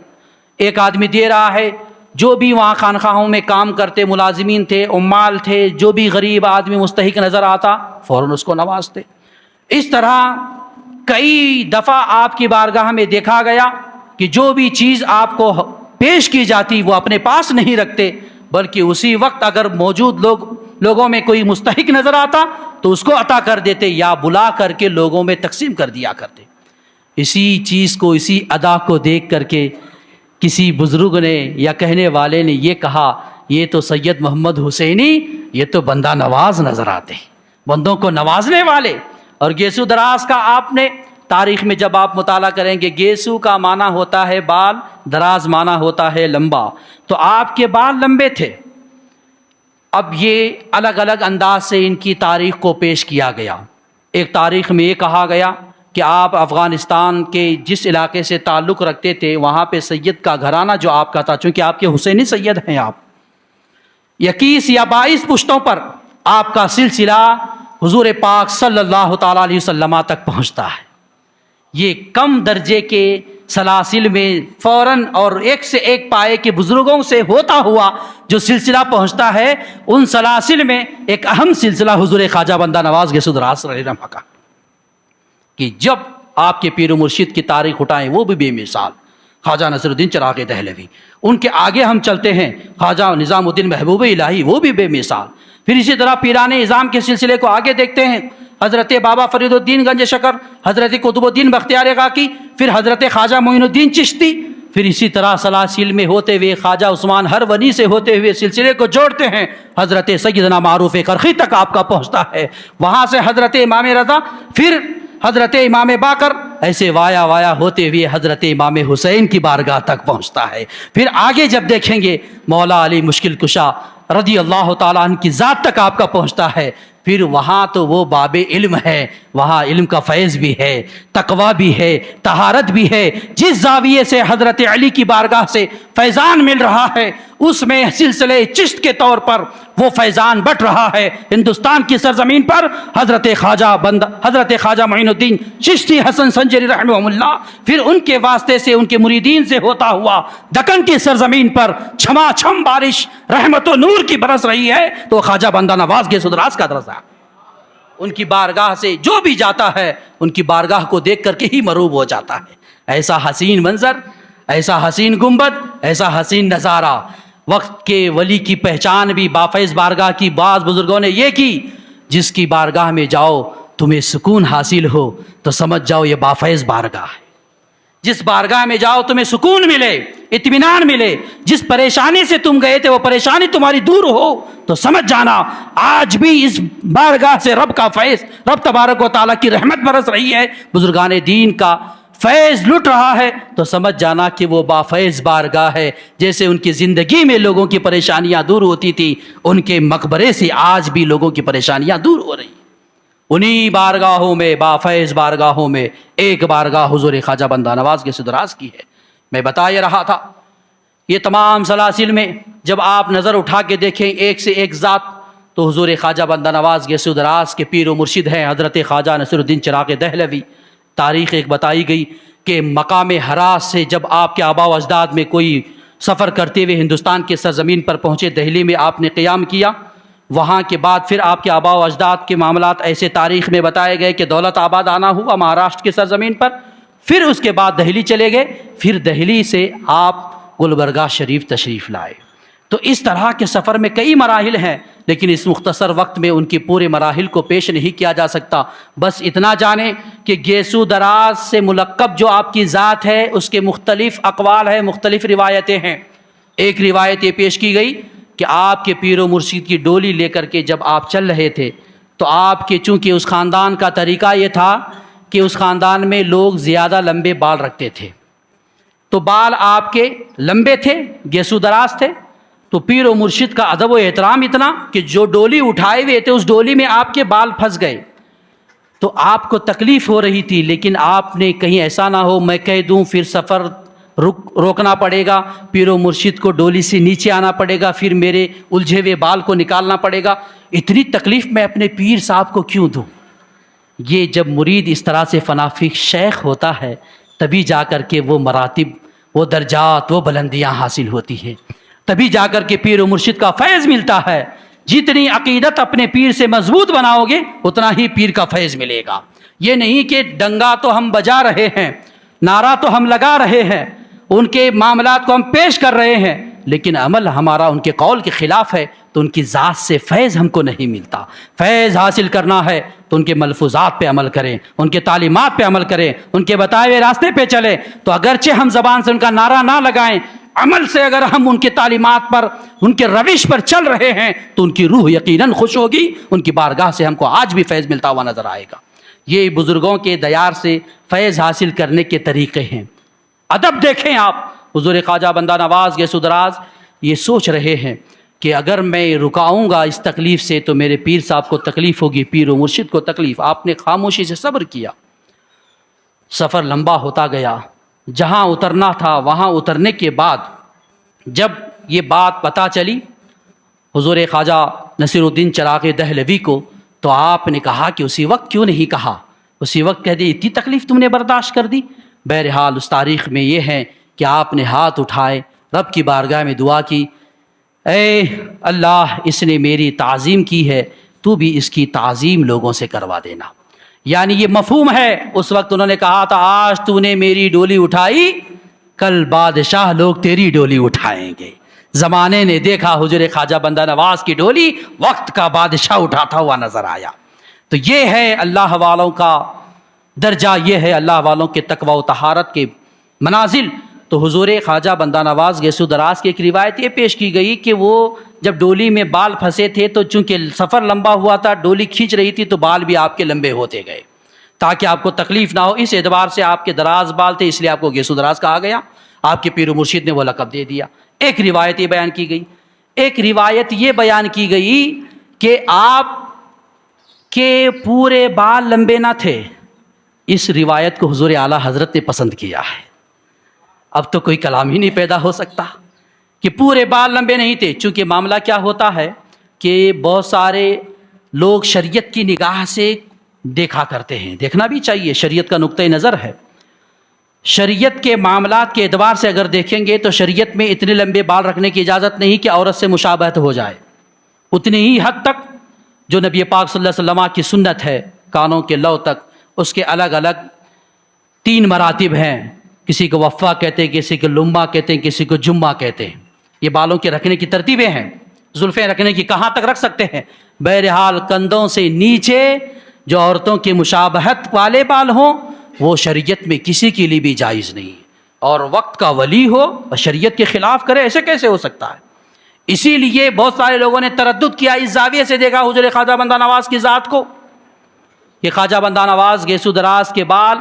ایک آدمی دے رہا ہے، جو بھی وہاں خانقاہوں میں کام کرتے ملازمین تھے، عمال تھے، جو بھی غریب آدمی مستحق نظر آتا، فوراً اس کو نوازتے۔ اس طرح کئی دفعہ آپ کی بارگاہ میں دیکھا گیا کہ جو بھی چیز آپ کو پیش کی جاتی وہ اپنے پاس نہیں رکھتے، بلکہ اسی وقت اگر موجود لوگوں میں کوئی مستحق نظر آتا تو اس کو عطا کر دیتے، یا بلا کر کے لوگوں میں تقسیم کر دیا کرتے۔ اسی چیز کو، اسی ادا کو دیکھ کر کے کسی بزرگ نے یا کہنے والے نے یہ کہا، یہ تو سید محمد حسینی، یہ تو بندہ نواز نظر آتے ہیں، بندوں کو نوازنے والے۔ اور گیسو دراز کا آپ نے تاریخ میں جب آپ مطالعہ کریں گے، گیسو کا معنی ہوتا ہے بال، دراز معنی ہوتا ہے لمبا، تو آپ کے بال لمبے تھے۔ اب یہ الگ الگ انداز سے ان کی تاریخ کو پیش کیا گیا۔ ایک تاریخ میں یہ کہا گیا کہ آپ افغانستان کے جس علاقے سے تعلق رکھتے تھے، وہاں پہ سید کا گھرانہ جو آپ کا تھا، چونکہ آپ کے حسینی سید ہیں، آپ 21 یا 22 پشتوں پر آپ کا سلسلہ حضور پاک صلی اللہ تعالیٰ علیہ وسلم تک پہنچتا ہے۔ یہ کم درجے کے سلاسل میں فوراً اور ایک سے ایک پائے کے بزرگوں سے ہوتا ہوا جو سلسلہ پہنچتا ہے، ان سلاسل میں ایک اہم سلسلہ حضور خواجہ بندہ نواز غوث دراز رضی اللہ عنہ کا، کہ جب آپ کے پیر و مرشد کی تاریخ اٹھائیں وہ بھی بے مثال، خواجہ نصر الدین چراغ دہلوی، ان کے آگے ہم چلتے ہیں خواجہ نظام الدین محبوب الہی، وہ بھی بے مثال۔ پھر اسی طرح پیران اعظام کے سلسلے کو آگے دیکھتے ہیں، حضرت بابا فرید الدین گنج شکر، حضرت قطب الدین بختیار کاکی، پھر حضرت خواجہ معین الدین چشتی، پھر اسی طرح سلاسل میں ہوتے ہوئے خواجہ عثمان ہرونی سے ہوتے ہوئے سلسلے کو جوڑتے ہیں، حضرت سیدنا معروف کرخی تک آپ کا پہنچتا ہے، وہاں سے حضرت امام رضا، پھر حضرت امام باقر، ایسے وایا وایا ہوتے ہوئے حضرت امام حسین کی بارگاہ تک پہنچتا ہے۔ پھر آگے جب دیکھیں گے مولا علی مشکل کشا رضی اللہ تعالیٰ عنہ کی ذات تک آپ کا پہنچتا ہے۔ پھر وہاں تو وہ باب علم ہے، وہاں علم کا فیض بھی ہے، تقوی بھی ہے، طہارت بھی ہے۔ جس زاویے سے حضرت علی کی بارگاہ سے فیضان مل رہا ہے، اس میں سلسلے چشت کے طور پر وہ فیضان بٹ رہا ہے۔ ہندوستان کی سرزمین پر حضرت خواجہ معین الدین چشتی حسن سنجری رحمہ اللہ، پھر ان کے واسطے سے، ان کے مریدین سے ہوتا ہوا دکن کی سرزمین پر چھما چھم بارش رحمت و نور کی برس رہی ہے، تو خواجہ بندہ نواز غوث دراز کا درجہ، ان کی بارگاہ سے جو بھی جاتا ہے ان کی بارگاہ کو دیکھ کر کے ہی مروب ہو جاتا ہے۔ ایسا حسین منظر، ایسا حسین گنبد، ایسا حسین نظارہ۔ وقت کے ولی کی پہچان بھی بافیض بارگاہ کی بعض بزرگوں نے یہ کی، جس کی بارگاہ میں جاؤ تمہیں سکون حاصل ہو تو سمجھ جاؤ یہ بافیض بارگاہ ہے۔ جس بارگاہ میں جاؤ تمہیں سکون ملے، اطمینان ملے، جس پریشانی سے تم گئے تھے وہ پریشانی تمہاری دور ہو تو سمجھ جانا آج بھی اس بارگاہ سے رب کا فیض، رب تبارک و تعالیٰ کی رحمت برس رہی ہے، بزرگان دین کا فیض لٹ رہا ہے، تو سمجھ جانا کہ وہ بافیض بارگاہ ہے۔ جیسے ان کی زندگی میں لوگوں کی پریشانیاں دور ہوتی تھی، ان کے مقبرے سے آج بھی لوگوں کی پریشانیاں دور ہو رہی ہیں۔ انہی بارگاہوں میں، بافیض بارگاہوں میں ایک بارگاہ حضور خواجہ بندہ نواز غوث دراز کی ہے۔ میں بتا یہ رہا تھا یہ تمام سلاسل میں جب آپ نظر اٹھا کے دیکھیں ایک سے ایک ذات، تو حضور خواجہ بندہ نواز گیسو دراز کے پیر و مرشد ہیں حضرت خواجہ نصیر الدین چراغ دہلوی۔ تاریخ ایک بتائی گئی کہ مقام ہراس سے جب آپ کے آباء و اجداد میں کوئی سفر کرتے ہوئے ہندوستان کے سرزمین پر پہنچے، دہلی میں آپ نے قیام کیا، وہاں کے بعد پھر آپ کے آباء و اجداد کے معاملات ایسے تاریخ میں بتائے گئے کہ دولت آباد آنا ہوا مہاراشٹر کے سرزمین پر، پھر اس کے بعد دہلی چلے گئے، پھر دہلی سے آپ گلبرگہ شریف تشریف لائے۔ تو اس طرح کے سفر میں کئی مراحل ہیں، لیکن اس مختصر وقت میں ان کے پورے مراحل کو پیش نہیں کیا جا سکتا۔ بس اتنا جانیں کہ گیسو دراز سے ملقب جو آپ کی ذات ہے اس کے مختلف اقوال ہیں، مختلف روایتیں ہیں۔ ایک روایت یہ پیش کی گئی کہ آپ کے پیر و مرشد کی ڈولی لے کر کے جب آپ چل رہے تھے تو آپ کے چونکہ اس خاندان کا طریقہ یہ تھا کہ اس خاندان میں لوگ زیادہ لمبے بال رکھتے تھے، تو بال آپ کے لمبے تھے، گیسو دراز تھے، تو پیر و مرشد کا ادب و احترام اتنا کہ جو ڈولی اٹھائے ہوئے تھے اس ڈولی میں آپ کے بال پھنس گئے، تو آپ کو تکلیف ہو رہی تھی، لیکن آپ نے کہیں ایسا نہ ہو میں کہہ دوں پھر سفر روکنا پڑے گا، پیر و مرشد کو ڈولی سے نیچے آنا پڑے گا، پھر میرے الجھے ہوئے بال کو نکالنا پڑے گا، اتنی تکلیف میں اپنے پیر صاحب کو کیوں دوں؟ یہ جب مرید اس طرح سے فنافق شیخ ہوتا ہے تبھی جا کر کے وہ مراتب، وہ درجات، وہ بلندیاں حاصل ہوتی ہیں، تبھی جا کر کے پیر و مرشد کا فیض ملتا ہے۔ جتنی عقیدت اپنے پیر سے مضبوط بناؤ گے اتنا ہی پیر کا فیض ملے گا۔ یہ نہیں کہ ڈنگا تو ہم بجا رہے ہیں، نعرہ تو ہم لگا رہے ہیں، ان کے معاملات کو ہم پیش کر رہے ہیں، لیکن عمل ہمارا ان کے قول کے خلاف ہے، تو ان کی ذات سے فیض ہم کو نہیں ملتا۔ فیض حاصل کرنا ہے تو ان کے ملفوظات پہ عمل کریں، ان کے تعلیمات پہ عمل کریں، ان کے بتائے ہوئے راستے پہ چلیں، تو اگرچہ ہم زبان سے ان کا نعرہ نہ لگائیں، عمل سے اگر ہم ان کے تعلیمات پر، ان کے روش پر چل رہے ہیں تو ان کی روح یقیناً خوش ہوگی، ان کی بارگاہ سے ہم کو آج بھی فیض ملتا ہوا نظر آئے گا۔ یہ بزرگوں کے دیار سے فیض حاصل کرنے کے طریقے ہیں۔ ادب دیکھیں آپ، حضور خواجہ بندہ نواز گیسو دراز یہ سوچ رہے ہیں کہ اگر میں رکاؤں گا اس تکلیف سے تو میرے پیر صاحب کو تکلیف ہوگی، پیر و مرشد کو تکلیف۔ آپ نے خاموشی سے صبر کیا، سفر لمبا ہوتا گیا، جہاں اترنا تھا وہاں اترنے کے بعد جب یہ بات پتہ چلی حضور خواجہ نصیر الدین چراغ دہلوی کو، تو آپ نے کہا کہ اسی وقت کیوں نہیں کہا، اسی وقت کہہ دی اتنی تکلیف تم نے برداشت کر دی۔ بہرحال اس تاریخ میں یہ ہے کہ آپ نے ہاتھ اٹھائے، رب کی بارگاہ میں دعا کی، اے اللہ اس نے میری تعظیم کی ہے، تو بھی اس کی تعظیم لوگوں سے کروا دینا۔ یعنی یہ مفہوم ہے، اس وقت انہوں نے کہا تھا آج تو نے میری ڈولی اٹھائی، کل بادشاہ لوگ تیری ڈولی اٹھائیں گے۔ زمانے نے دیکھا حضور خواجہ بندہ نواز کی ڈولی وقت کا بادشاہ اٹھاتا ہوا نظر آیا۔ تو یہ ہے اللہ والوں کا درجہ، یہ ہے اللہ والوں کے تقوی و طہارت کے منازل۔ تو حضور خواجہ بندہ نواز گیسو دراز کی ایک روایت یہ پیش کی گئی کہ وہ جب ڈولی میں بال پھنسے تھے تو چونکہ سفر لمبا ہوا تھا، ڈولی کھینچ رہی تھی تو بال بھی آپ کے لمبے ہوتے گئے تاکہ آپ کو تکلیف نہ ہو، اس اعتبار سے آپ کے دراز بال تھے اس لیے آپ کو گیسو دراز کہا گیا، آپ کے پیر و مرشد نے وہ لقب دے دیا۔ ایک روایت یہ بیان کی گئی، ایک روایت یہ بیان کی گئی کہ آپ کے پورے بال لمبے نہ تھے، اس روایت کو حضور اعلیٰ حضرت نے پسند کیا ہے۔ اب تو کوئی کلام ہی نہیں پیدا ہو سکتا کہ پورے بال لمبے نہیں تھے، چونکہ معاملہ کیا ہوتا ہے کہ بہت سارے لوگ شریعت کی نگاہ سے دیکھا کرتے ہیں، دیکھنا بھی چاہیے، شریعت کا نقطۂ نظر ہے۔ شریعت کے معاملات کے اعتبار سے اگر دیکھیں گے تو شریعت میں اتنے لمبے بال رکھنے کی اجازت نہیں کہ عورت سے مشابہت ہو جائے، اتنی ہی حد تک جو نبی پاک صلی اللہ علیہ وسلم کی سنت ہے کانوں کے لو تک، اس کے الگ الگ 3 مراتب ہیں، کسی کو وفا کہتے ہیں، کسی کو لمبا کہتے ہیں، کسی کو جمعہ کہتے ہیں۔ یہ بالوں کے رکھنے کی ترتیبیں ہیں، زلفیں رکھنے کی کہاں تک رکھ سکتے ہیں۔ بہرحال کندھوں سے نیچے جو عورتوں کی مشابہت والے بال ہوں وہ شریعت میں کسی کے لیے بھی جائز نہیں، اور وقت کا ولی ہو اور شریعت کے خلاف کرے، ایسے کیسے ہو سکتا ہے؟ اسی لیے بہت سارے لوگوں نے تردد کیا، اس زاویے سے دیکھا حضور خواجہ بندہ نواز کی ذات کو کہ خواجہ بندہ نواز گیسو دراز کے بال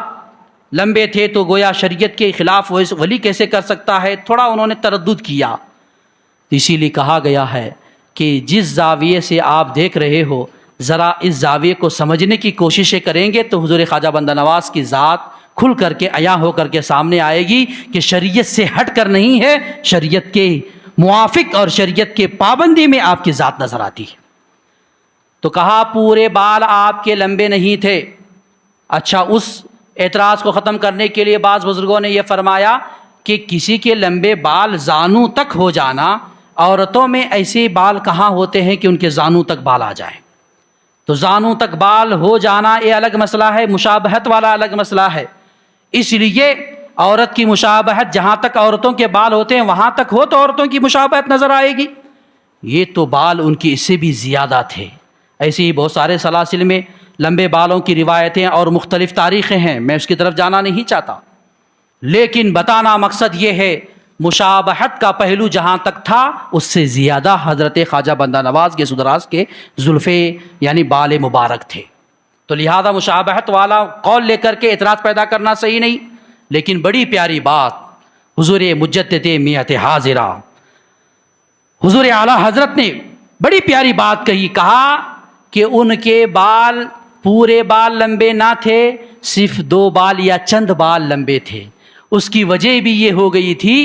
لمبے تھے تو گویا شریعت کے خلاف ولی کیسے کر سکتا ہے، تھوڑا انہوں نے تردد کیا۔ اسی لیے کہا گیا ہے کہ جس زاویے سے آپ دیکھ رہے ہو ذرا اس زاویے کو سمجھنے کی کوششیں کریں گے تو حضور خواجہ بندہ نواز کی ذات کھل کر کے عیاں ہو کر کے سامنے آئے گی کہ شریعت سے ہٹ کر نہیں ہے، شریعت کے موافق اور شریعت کے پابندی میں آپ کی ذات نظر آتی ہے۔ تو کہا پورے بال آپ کے لمبے نہیں تھے۔ اچھا، اس اعتراض کو ختم کرنے کے لیے بعض بزرگوں نے یہ فرمایا کہ کسی کے لمبے بال زانوں تک ہو جانا، عورتوں میں ایسے بال کہاں ہوتے ہیں کہ ان کے زانوں تک بال آ جائیں؟ تو زانوں تک بال ہو جانا یہ الگ مسئلہ ہے، مشابہت والا الگ مسئلہ ہے۔ اس لیے عورت کی مشابہت جہاں تک عورتوں کے بال ہوتے ہیں وہاں تک ہو تو عورتوں کی مشابہت نظر آئے گی۔ یہ تو بال ان کی اس سے بھی زیادہ تھے۔ ایسے ہی بہت سارے سلاسل میں لمبے بالوں کی روایتیں اور مختلف تاریخیں ہیں، میں اس کی طرف جانا نہیں چاہتا، لیکن بتانا مقصد یہ ہے مشابہت کا پہلو جہاں تک تھا اس سے زیادہ حضرت خواجہ بندہ نواز کے سدراز کے زلفے یعنی بال مبارک تھے۔ تو لہذا مشابہت والا قول لے کر کے اعتراض پیدا کرنا صحیح نہیں۔ لیکن بڑی پیاری بات حضور مجدد میت حاضرہ حضور اعلیٰ حضرت نے بڑی پیاری بات کہی، کہا کہ ان کے بال پورے بال لمبے نہ تھے، صرف 2 بال یا چند بال لمبے تھے۔ اس کی وجہ بھی یہ ہو گئی تھی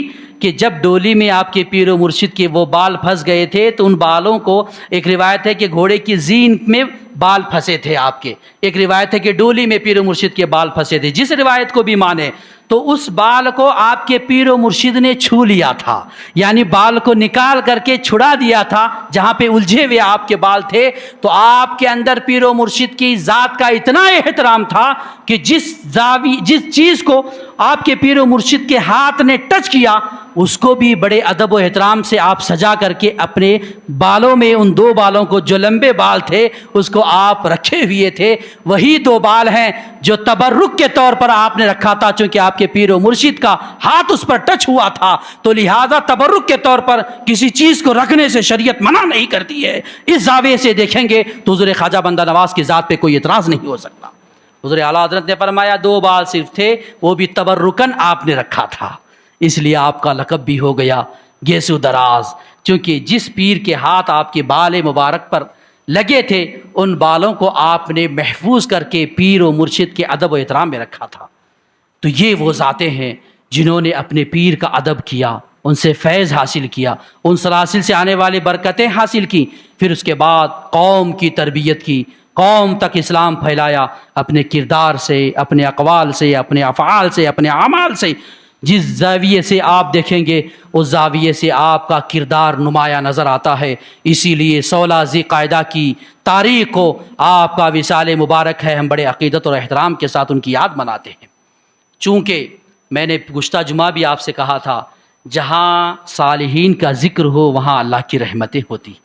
کہ جب ڈولی میں آپ کے پیر و مرشد کے وہ بال پھنس گئے تھے تو ان بالوں کو، ایک روایت ہے کہ گھوڑے کی زین میں بال پھنسے تھے آپ کے، ایک روایت ہے کہ ڈولی میں پیر و مرشد کے بال پھنسے تھے، جس روایت کو بھی مانے تو اس بال کو آپ کے پیر و مرشد نے چھو لیا تھا، یعنی بال کو نکال کر کے چھڑا دیا تھا جہاں پہ الجھے ہوئے آپ کے بال تھے۔ تو آپ کے اندر پیر و مرشد کی ذات کا اتنا احترام تھا کہ جس چیز کو آپ کے پیر و مرشد کے ہاتھ نے ٹچ کیا اس کو بھی بڑے ادب و احترام سے آپ سجا کر کے اپنے بالوں میں ان 2 بالوں کو جو لمبے بال تھے اس کو آپ رکھے ہوئے تھے۔ وہی 2 بال ہیں جو تبرک کے طور پر آپ نے رکھا تھا، چونکہ آپ کے پیر و مرشد کا ہاتھ اس پر ٹچ ہوا تھا، تو لہٰذا تبرک کے طور پر کسی چیز کو رکھنے سے شریعت منع نہیں کرتی ہے۔ اس زاویے سے دیکھیں گے تو حضور خواجہ بندہ نواز کی ذات پہ کوئی اعتراض نہیں ہو سکتا۔ حضور اعلیٰ حضرت نے فرمایا 2 بال صرف تھے، وہ بھی تبرکن آپ نے رکھا تھا، اس لیے آپ کا لقب بھی ہو گیا گیسو دراز، چونکہ جس پیر کے ہاتھ آپ کے بال مبارک پر لگے تھے ان بالوں کو آپ نے محفوظ کر کے پیر و مرشد کے ادب و احترام میں رکھا تھا۔ تو یہ وہ ذاتیں ہیں جنہوں نے اپنے پیر کا ادب کیا، ان سے فیض حاصل کیا، ان سلاسل سے آنے والی برکتیں حاصل کی، پھر اس کے بعد قوم کی تربیت کی، قوم تک اسلام پھیلایا اپنے کردار سے، اپنے اقوال سے، اپنے افعال سے، اپنے اعمال سے۔ جس زاویے سے آپ دیکھیں گے اس زاویے سے آپ کا کردار نمایاں نظر آتا ہے۔ اسی لیے 16 ذی قعدہ کی تاریخ کو آپ کا وصال مبارک ہے، ہم بڑے عقیدت اور احترام کے ساتھ ان کی یاد مناتے ہیں۔ چونکہ میں نے گزشتہ جمعہ بھی آپ سے کہا تھا جہاں صالحین کا ذکر ہو وہاں اللہ کی رحمتیں ہوتی ہیں،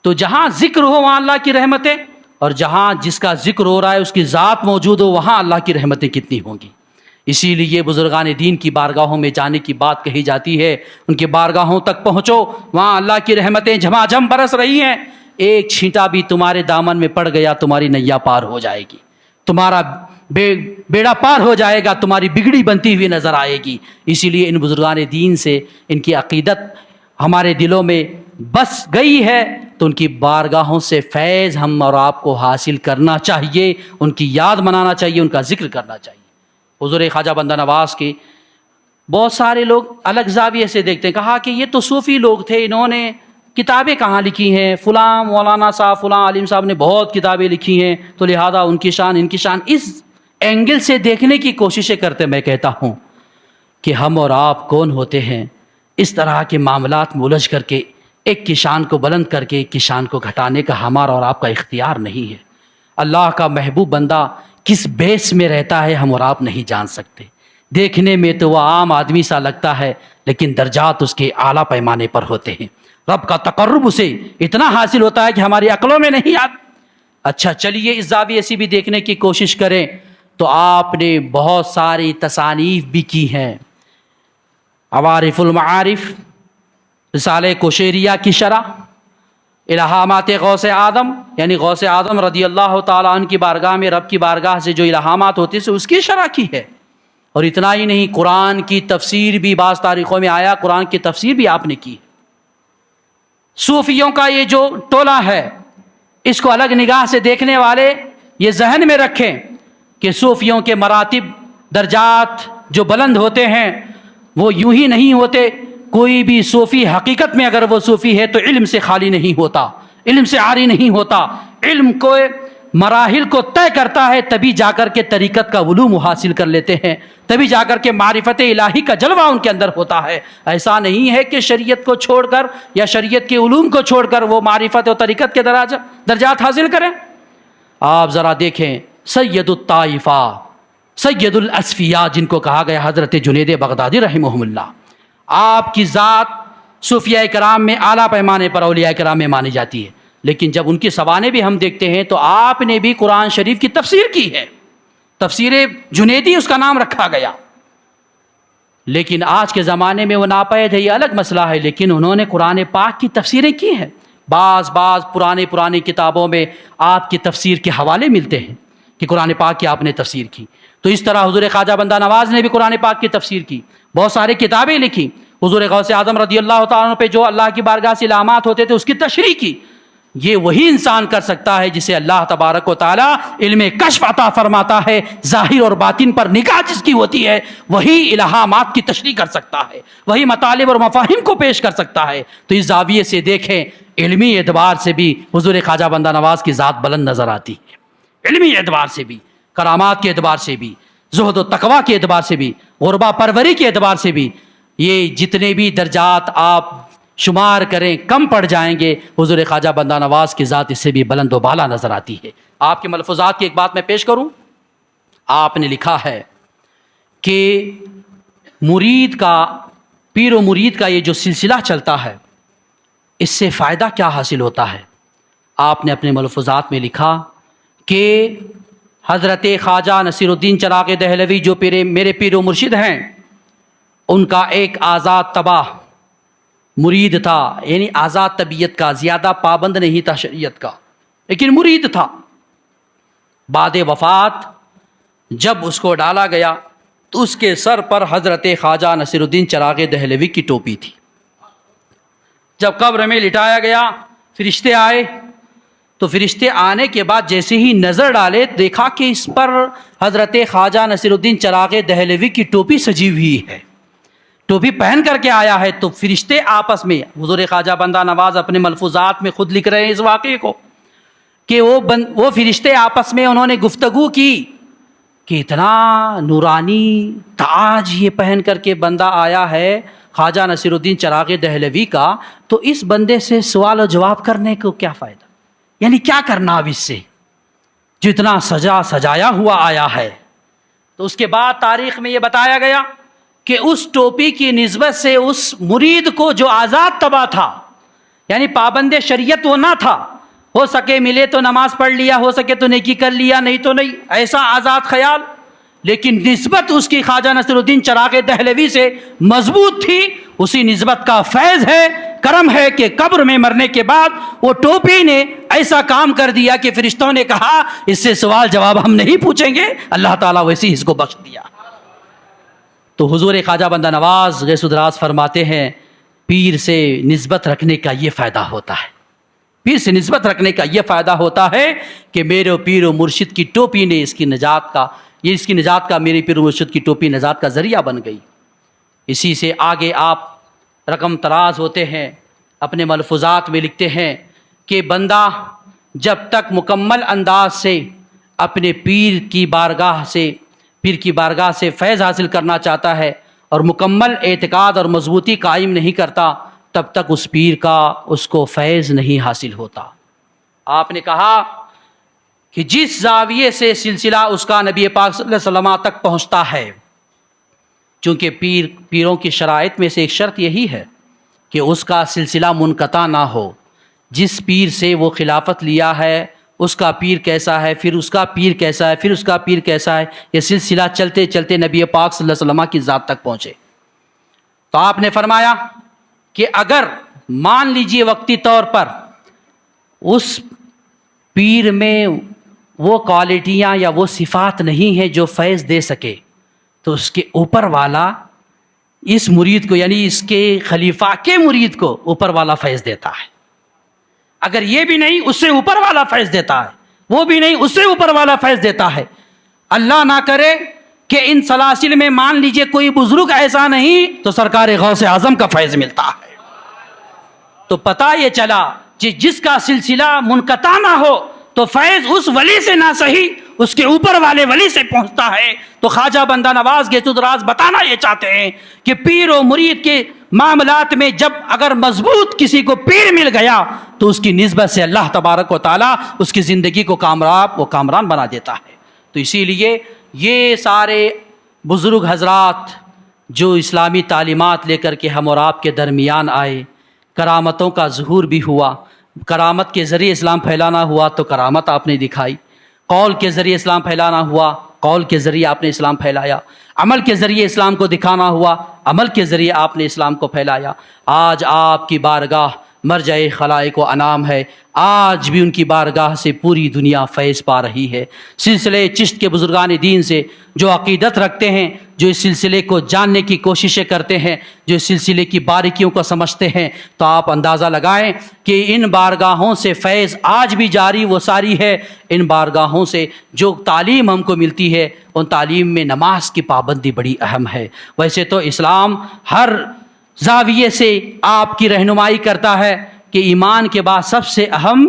تو جہاں ذکر ہو وہاں اللہ کی رحمتیں، اور جہاں جس کا ذکر ہو رہا ہے اس کی ذات موجود ہو وہاں اللہ کی رحمتیں کتنی ہوں گی۔ اسی لیے بزرگان دین کی بارگاہوں میں جانے کی بات کہی جاتی ہے، ان کے بارگاہوں تک پہنچو وہاں اللہ کی رحمتیں جھما جھم برس رہی ہیں، ایک چھینٹا بھی تمہارے دامن میں پڑ گیا تمہاری نیا پار ہو جائے گی، تمہارا بیڑا پار ہو جائے گا، تمہاری بگڑی بنتی ہوئی نظر آئے گی۔ اسی لیے ان بزرگان دین سے ان کی عقیدت ہمارے دلوں میں بس گئی ہے تو ان کی بارگاہوں سے فیض ہم اور آپ کو حاصل کرنا چاہیے، ان کی یاد منانا چاہیے، ان کا ذکر کرنا چاہیے۔ حضور خواجہ بندہ نواز کے بہت سارے لوگ الگ زاویے سے دیکھتے ہیں، کہا کہ یہ تو صوفی لوگ تھے، انہوں نے کتابیں کہاں لکھی ہیں، فلاں مولانا صاحب فلاں عالم صاحب نے بہت کتابیں لکھی ہیں، تو لہذا ان کی شان ان کی شان، اس اینگل سے دیکھنے کی کوششیں کرتے میں کہتا ہوں کہ ہم اور آپ کون ہوتے ہیں اس طرح کے معاملات میں الجھ کر کے ایک کی شان کو بلند کر کے ایک کی شان کو گھٹانے کا ہمارا اور آپ کا اختیار نہیں ہے۔ اللہ کا محبوب بندہ کس بیس میں رہتا ہے ہم اور آپ نہیں جان سکتے، دیکھنے میں تو وہ عام آدمی سا لگتا ہے لیکن درجات اس کے اعلیٰ پیمانے پر ہوتے ہیں، رب کا تقرب اسے اتنا حاصل ہوتا ہے کہ ہماری عقلوں میں نہیں آتا۔ اچھا چلیے اس زاویے سے بھی دیکھنے کی کوشش کریں تو آپ نے بہت ساری تصانیف بھی کی ہیں، عوارف المعارف، رسالہ کوشیریہ کی شرح، الہامات غوث اعظم یعنی غوث اعظم رضی اللہ تعالیٰ عنہ کی بارگاہ میں رب کی بارگاہ سے جو الہامات ہوتے ہیں اس کی شرح کی ہے۔ اور اتنا ہی نہیں، قرآن کی تفسیر بھی بعض تاریخوں میں آیا، قرآن کی تفسیر بھی آپ نے کی۔ صوفیوں کا یہ جو ٹولہ ہے اس کو الگ نگاہ سے دیکھنے والے یہ ذہن میں رکھیں کہ صوفیوں کے مراتب درجات جو بلند ہوتے ہیں وہ یوں ہی نہیں ہوتے. کوئی بھی صوفی حقیقت میں اگر وہ صوفی ہے تو علم سے خالی نہیں ہوتا, علم سے عاری نہیں ہوتا, علم کو مراحل کو طے کرتا ہے, تبھی جا کر کے طریقت کا علوم حاصل کر لیتے ہیں, تبھی جا کر کے معرفت الہی کا جلوہ ان کے اندر ہوتا ہے. ایسا نہیں ہے کہ شریعت کو چھوڑ کر یا شریعت کے علوم کو چھوڑ کر وہ معرفت و طریقت کے درجات حاصل کریں. آپ ذرا دیکھیں سید الطائفہ, سید الاصفیاء جن کو کہا گیا حضرت جنید بغدادی رحمہ اللہ, آپ کی ذات صوفیاء کرام میں اعلیٰ پیمانے پر اولیاء کرام میں مانی جاتی ہے, لیکن جب ان کی سوانح بھی ہم دیکھتے ہیں تو آپ نے بھی قرآن شریف کی تفسیر کی ہے, تفسیر جنیدی اس کا نام رکھا گیا. لیکن آج کے زمانے میں وہ ناپید ہے, یہ الگ مسئلہ ہے, لیکن انہوں نے قرآن پاک کی تفسیریں کی ہیں. بعض پرانی کتابوں میں آپ کی تفسیر کے حوالے ملتے ہیں کہ قرآن پاک کی آپ نے تفسیر کی. تو اس طرح حضور خواجہ بندہ نواز نے بھی قرآن پاک کی تفسیر کی, بہت ساری کتابیں لکھی. حضور غوث اعظم رضی اللہ تعالیٰ عنہ پہ جو اللہ کی بارگاہ سے علامات ہوتے تھے اس کی تشریح کی. یہ وہی انسان کر سکتا ہے جسے اللہ تبارک و تعالیٰ علم کشف عطا فرماتا ہے. ظاہر اور باطن پر نگاہ جس کی ہوتی ہے وہی الہامات کی تشریح کر سکتا ہے, وہی مطالب اور مفاہیم کو پیش کر سکتا ہے. تو اس زاویے سے دیکھیں, علمی اعتبار سے بھی حضور خواجہ بندہ نواز کی ذات بلند نظر آتی ہے, علمی اعتبار سے بھی, کرامات کے اعتبار سے بھی, زہد و تقویٰ کے اعتبار سے بھی, غربہ پروری کے اعتبار سے بھی. یہ جتنے بھی درجات آپ شمار کریں کم پڑ جائیں گے. حضور خواجہ بندہ نواز کی ذات اس سے بھی بلند و بالا نظر آتی ہے. آپ کے ملفوظات کی ایک بات میں پیش کروں. آپ نے لکھا ہے کہ مرید کا, پیر و مرید کا یہ جو سلسلہ چلتا ہے اس سے فائدہ کیا حاصل ہوتا ہے. آپ نے اپنے ملفوظات میں لکھا کہ حضرت خواجہ نصیر الدین چراغ دہلوی جو میرے پیر و مرشد ہیں, ان کا ایک آزاد طبع مرید تھا, یعنی آزاد طبیعت کا, زیادہ پابند نہیں تھا شریعت کا, لیکن مرید تھا. بعد وفات جب اس کو ڈالا گیا تو اس کے سر پر حضرت خواجہ نصیر الدین چراغ دہلوی کی ٹوپی تھی. جب قبر میں لٹایا گیا فرشتے آئے, تو فرشتے آنے کے بعد جیسے ہی نظر ڈالے دیکھا کہ اس پر حضرت خواجہ نصیر الدین چراغ دہلوی کی ٹوپی سجی ہوئی ہے, ٹوپی پہن کر کے آیا ہے. تو فرشتے آپس میں, حضور خواجہ بندہ نواز اپنے ملفوظات میں خود لکھ رہے ہیں اس واقعے کو, کہ وہ فرشتے آپس میں انہوں نے گفتگو کی کہ اتنا نورانی تاج یہ پہن کر کے بندہ آیا ہے خواجہ نصیر الدین چراغ دہلوی کا, تو اس بندے سے سوال و جواب کرنے کو کیا فائدہ, یعنی کیا کرنا اب اس سے, جو اتنا سجایا ہوا آیا ہے. تو اس کے بعد تاریخ میں یہ بتایا گیا کہ اس ٹوپی کی نسبت سے اس مرید کو جو آزاد طبع تھا, یعنی پابند شریعت وہ نہ تھا, ہو سکے ملے تو نماز پڑھ لیا, ہو سکے تو نیکی کر لیا, نہیں تو نہیں, ایسا آزاد خیال, لیکن نسبت اس کی خواجہ نصیر الدین چراغ دہلوی سے مضبوط تھی. اسی نسبت کا فیض ہے, کرم ہے کہ قبر میں مرنے کے بعد وہ ٹوپی نے ایسا کام کر دیا کہ فرشتوں نے کہا اس سے سوال جواب ہم نہیں پوچھیں گے, اللہ تعالیٰ ویسے اس کو بخش دیا. تو حضور خواجہ بندہ نواز غیث الدراز فرماتے ہیں پیر سے نسبت رکھنے کا یہ فائدہ ہوتا ہے, پیر سے نسبت رکھنے کا یہ فائدہ ہوتا ہے کہ میرے پیر و مرشد کی ٹوپی نے اس کی نجات کا میرے پیر و مرشد کی ٹوپی نجات کا ذریعہ بن گئی. اسی سے آگے آپ رقم تراز ہوتے ہیں, اپنے ملفوظات میں لکھتے ہیں کہ بندہ جب تک مکمل انداز سے اپنے پیر کی بارگاہ سے فیض حاصل کرنا چاہتا ہے اور مکمل اعتقاد اور مضبوطی قائم نہیں کرتا, تب تک اس پیر کا اس کو فیض نہیں حاصل ہوتا. آپ نے کہا کہ جس زاویے سے سلسلہ اس کا نبی پاک صلی اللہ علیہ وسلم تک پہنچتا ہے, چونکہ پیروں کی شرائط میں سے ایک شرط یہی ہے کہ اس کا سلسلہ منقطع نہ ہو. جس پیر سے وہ خلافت لیا ہے اس کا پیر کیسا ہے, پھر اس کا پیر کیسا ہے, پھر اس کا پیر کیسا ہے, یہ سلسلہ چلتے چلتے نبی پاک صلی اللہ علیہ وسلم کی ذات تک پہنچے. تو آپ نے فرمایا کہ اگر مان لیجئے وقتی طور پر اس پیر میں وہ کوالٹیاں یا وہ صفات نہیں ہیں جو فیض دے سکے, تو اس کے اوپر والا اس مرید کو, یعنی اس کے خلیفہ کے مرید کو اوپر والا فیض دیتا ہے. اگر یہ بھی نہیں اس سے اوپر والا فیض دیتا ہے, وہ بھی نہیں اس سے اوپر والا فیض دیتا ہے. اللہ نہ کرے کہ ان سلاسل میں مان لیجئے کوئی بزرگ ایسا نہیں تو سرکار غوث اعظم کا فیض ملتا ہے. تو پتہ یہ چلا کہ جس کا سلسلہ منقطع نہ ہو تو فیض اس ولی سے نہ صحیح اس کے اوپر والے ولی سے پہنچتا ہے. تو خواجہ بندہ نواز کے راز بتانا یہ چاہتے ہیں کہ پیر و مرید کے معاملات میں جب اگر مضبوط کسی کو پیر مل گیا تو اس کی نسبت سے اللہ تبارک و تعالیٰ اس کی زندگی کو کامیاب و کامران بنا دیتا ہے. تو اسی لیے یہ سارے بزرگ حضرات جو اسلامی تعلیمات لے کر کے ہم اور آپ کے درمیان آئے، کرامتوں کا ظہور بھی ہوا، کرامت کے ذریعے اسلام پھیلانا ہوا تو کرامت آپ نے دکھائی، قول کے ذریعے اسلام پھیلانا ہوا، قول کے ذریعے آپ نے اسلام پھیلایا، عمل کے ذریعے اسلام کو دکھانا ہوا، عمل کے ذریعے آپ نے اسلام کو پھیلایا. آج آپ کی بارگاہ مرجع خلائق و انام ہے، آج بھی ان کی بارگاہ سے پوری دنیا فیض پا رہی ہے. سلسلے چشت کے بزرگان دین سے جو عقیدت رکھتے ہیں، جو اس سلسلے کو جاننے کی کوششیں کرتے ہیں، جو اس سلسلے کی باریکیوں کو سمجھتے ہیں، تو آپ اندازہ لگائیں کہ ان بارگاہوں سے فیض آج بھی جاری و ساری ہے. ان بارگاہوں سے جو تعلیم ہم کو ملتی ہے ان تعلیم میں نماز کی پابندی بڑی اہم ہے. ویسے تو اسلام ہر زاویے سے آپ کی رہنمائی کرتا ہے کہ ایمان کے بعد سب سے اہم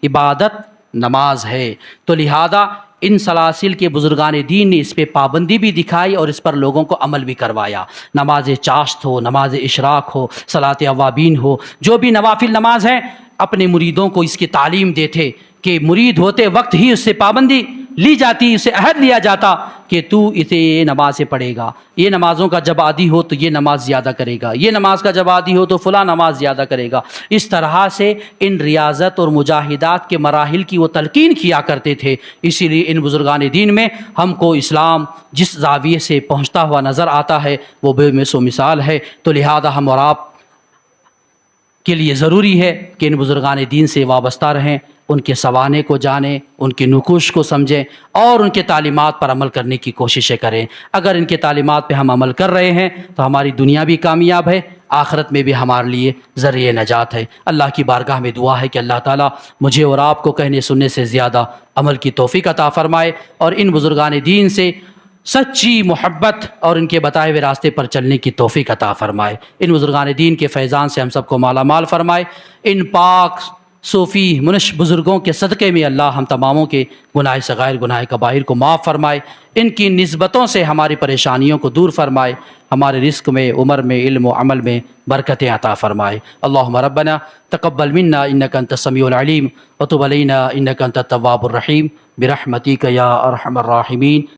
عبادت نماز ہے. تو لہذا ان سلاسل کے بزرگان دین نے اس پہ پابندی بھی دکھائی اور اس پر لوگوں کو عمل بھی کروایا. نماز چاشت ہو، نماز اشراق ہو، صلاۃ اوابین ہو، جو بھی نوافل نماز ہے، اپنے مریدوں کو اس کی تعلیم دیتے کہ مرید ہوتے وقت ہی اس سے پابندی لی جاتی، اسے عہد لیا جاتا کہ تو اسے یہ نمازیں پڑھے گا، یہ نمازوں کا جب عادی ہو تو یہ نماز زیادہ کرے گا، یہ نماز کا جب عادی ہو تو فلاں نماز زیادہ کرے گا. اس طرح سے ان ریاضت اور مجاہدات کے مراحل کی وہ تلقین کیا کرتے تھے. اسی لیے ان بزرگان دین میں ہم کو اسلام جس زاویے سے پہنچتا ہوا نظر آتا ہے وہ بے مثل و مثال ہے. تو لہذا ہم اور آپ کے لیے ضروری ہے کہ ان بزرگان دین سے وابستہ رہیں، ان کے سوانے کو جانیں، ان کی نقوش کو سمجھیں اور ان کے تعلیمات پر عمل کرنے کی کوششیں کریں. اگر ان کے تعلیمات پہ ہم عمل کر رہے ہیں تو ہماری دنیا بھی کامیاب ہے، آخرت میں بھی ہمارے لیے ذریعہ نجات ہے. اللہ کی بارگاہ میں دعا ہے کہ اللہ تعالیٰ مجھے اور آپ کو کہنے سننے سے زیادہ عمل کی توفیق عطا فرمائے اور ان بزرگان دین سے سچی محبت اور ان کے بتائے ہوئے راستے پر چلنے کی توفیق عطا فرمائے. ان بزرگان دین کے فیضان سے ہم سب کو مالا مال فرمائے. ان پاک صوفی منش بزرگوں کے صدقے میں اللہ ہم تماموں کے گناہ صغائر گناہ کبائر کو معاف فرمائے. ان کی نسبتوں سے ہماری پریشانیوں کو دور فرمائے، ہمارے رزق میں، عمر میں، علم و عمل میں برکتیں عطا فرمائے. اللہم ربنا تقبل منا انک انت السمیع العلیم وتب علینا انک انت التواب الرحیم برحمتک یا ارحم الراحمین.